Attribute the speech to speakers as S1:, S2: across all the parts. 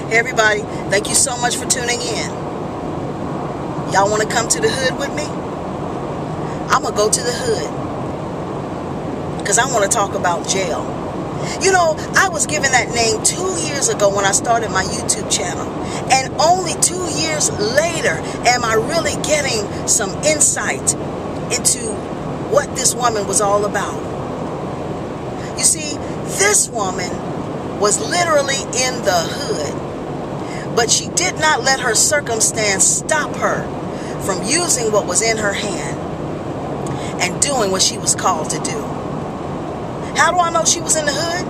S1: Hey everybody, thank you so much for tuning in. Y'all want to come to the hood with me? I'm going to go to the hood because I want to talk about jail. You know, I was given that name 2 years ago when I started my YouTube channel. And only 2 years later am I really getting some insight into what this woman was all about. You see, this woman was literally in the hood, but she did not let her circumstance stop her from using what was in her hand and doing what she was called to do. How do I know she was in the hood?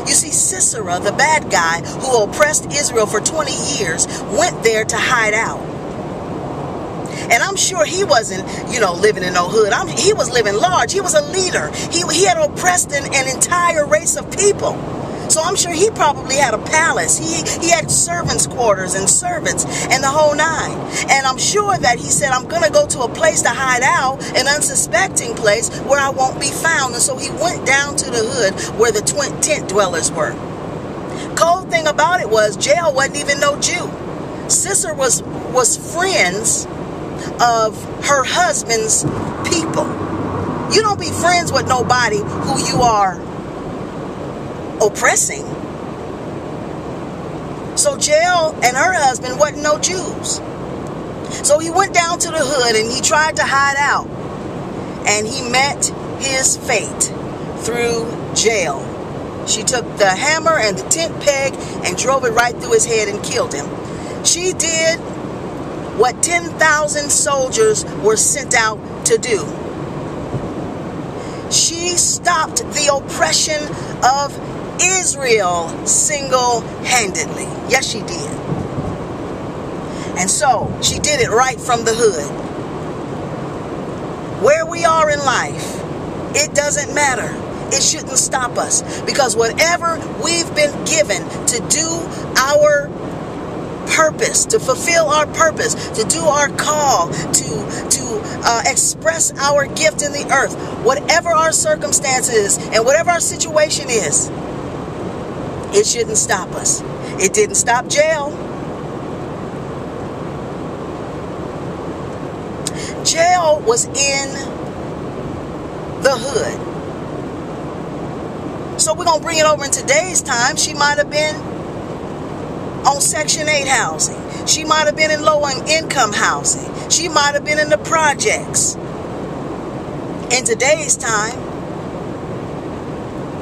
S1: You see, Sisera, the bad guy who oppressed Israel for 20 years, went there to hide out. And I'm sure he wasn't, living in no hood. He was living large. He was a leader. He had oppressed an entire race of people. So I'm sure he probably had a palace. He had servants' quarters and servants and the whole nine. And I'm sure that he said, I'm going to go to a place to hide out, an unsuspecting place where I won't be found. And so he went down to the hood where the tent dwellers were. Cold thing about it was Jael wasn't even no Jew. Sisera was friends of her husband's people. You don't be friends with nobody who you are oppressing. So Jael and her husband wasn't no Jews. So he went down to the hood and he tried to hide out. And he met his fate through Jael. She took the hammer and the tent peg and drove it right through his head and killed him. She did what 10,000 soldiers were sent out to do. She stopped the oppression of Israel single-handedly. Yes, she did. And so she did it right from the hood. Where we are in life, it doesn't matter. It shouldn't stop us, because whatever we've been given to do our purpose, to fulfill our purpose, to do our call, to express our gift in the earth, whatever our circumstances and whatever our situation is, it shouldn't stop us. It didn't stop Jael. Jael was in the hood. So we're going to bring it over in today's time. She might have been on Section 8 housing. She might have been in low-income housing. She might have been in the projects in today's time.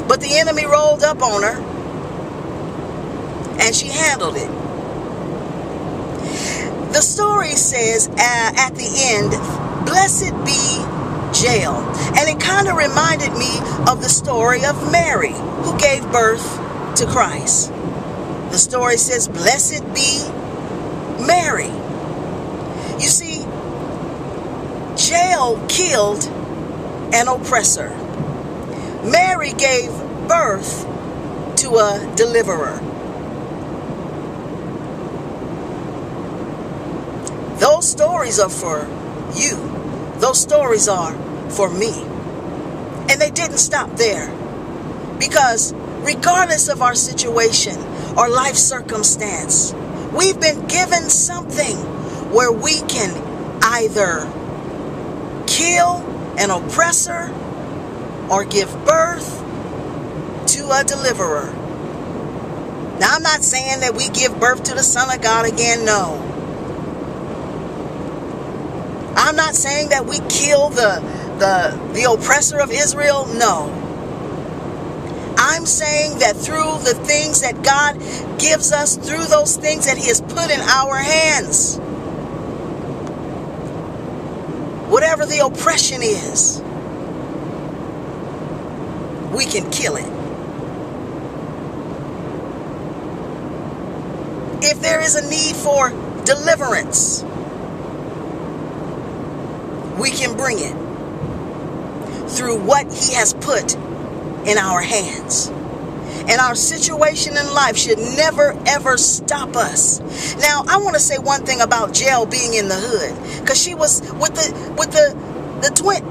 S1: But the enemy rolled up on her and she handled it. The story says at the end, blessed be Jael. And it kind of reminded me of the story of Mary, who gave birth to Christ. The story says, blessed be Mary. You see, Jael killed an oppressor. Mary gave birth to a deliverer. Those stories are for you. Those stories are for me. And they didn't stop there. Because regardless of our situation or life circumstance, we've been given something where we can either kill an oppressor or give birth to a deliverer. Now, I'm not saying that we give birth to the Son of God again, no. I'm not saying that we kill the oppressor of Israel, no. I'm saying that through the things that God gives us, through those things that He has put in our hands, whatever the oppression is, we can kill it. If there is a need for deliverance, we can bring it through what He has put in our hands. And our situation in life should never ever stop us. Now, I want to say one thing about Jael being in the hood, because she was with the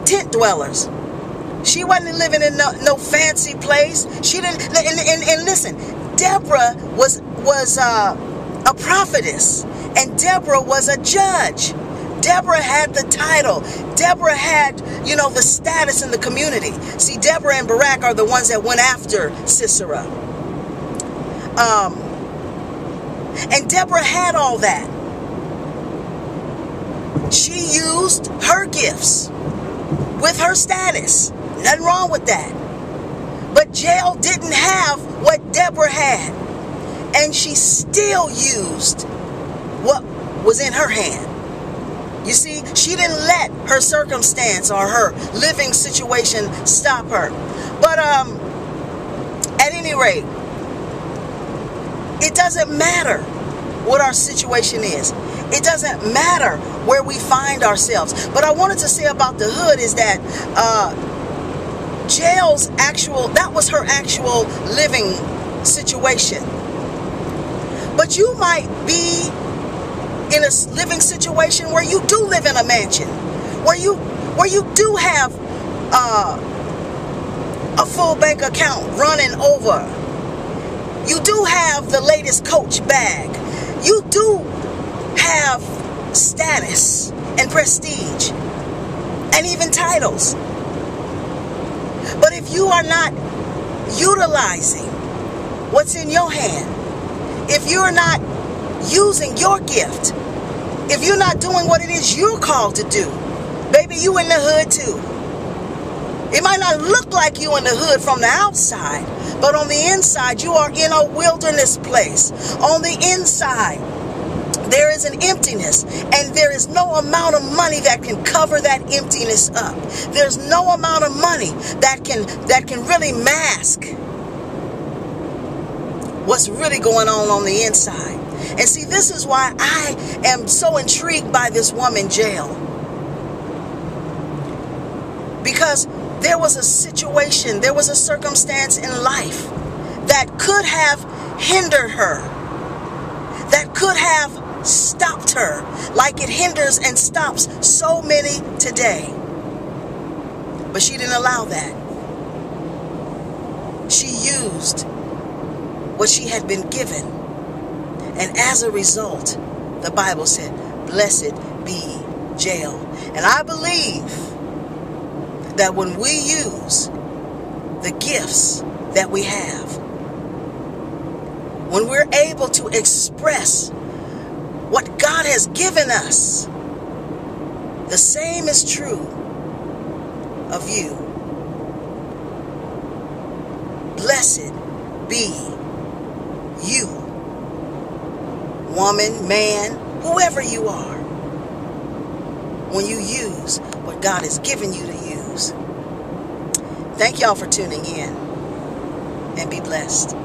S1: tent dwellers. She wasn't living in no fancy place. She didn't. And listen, Deborah was a prophetess, and Deborah was a judge. Deborah had the title. Deborah had, the status in the community. See, Deborah and Barak are the ones that went after Sisera. And Deborah had all that. She used her gifts with her status. Nothing wrong with that. But Jael didn't have what Deborah had. And she still used what was in her hand. You see, she didn't let her circumstance or her living situation stop her. But at any rate, it doesn't matter what our situation is. It doesn't matter where we find ourselves. But I wanted to say about the hood is that Jael's that was her actual living situation. But you might be in a living situation where you do live in a mansion, where you do have a full bank account running over. You do have the latest Coach bag. You do have status and prestige and even titles. But if you are not utilizing what's in your hand, if you're not using your gift, if you're not doing what it is you're called to do, baby, you in the hood too. It might not look like you in the hood from the outside, but on the inside, you are in a wilderness place. On the inside, there is an emptiness, and there is no amount of money that can cover that emptiness up. There's no amount of money that can really mask what's really going on the inside. And see, this is why I am so intrigued by this woman, Jael. Because there was a situation, there was a circumstance in life that could have hindered her, that could have stopped her, like it hinders and stops so many today. But she didn't allow that. She used what she had been given. And as a result, the Bible said, blessed be Jael. And I believe that when we use the gifts that we have, when we're able to express what God has given us, the same is true of you. Blessed be you, woman, man, whoever you are, when you use what God has given you to use. Thank y'all for tuning in, and be blessed.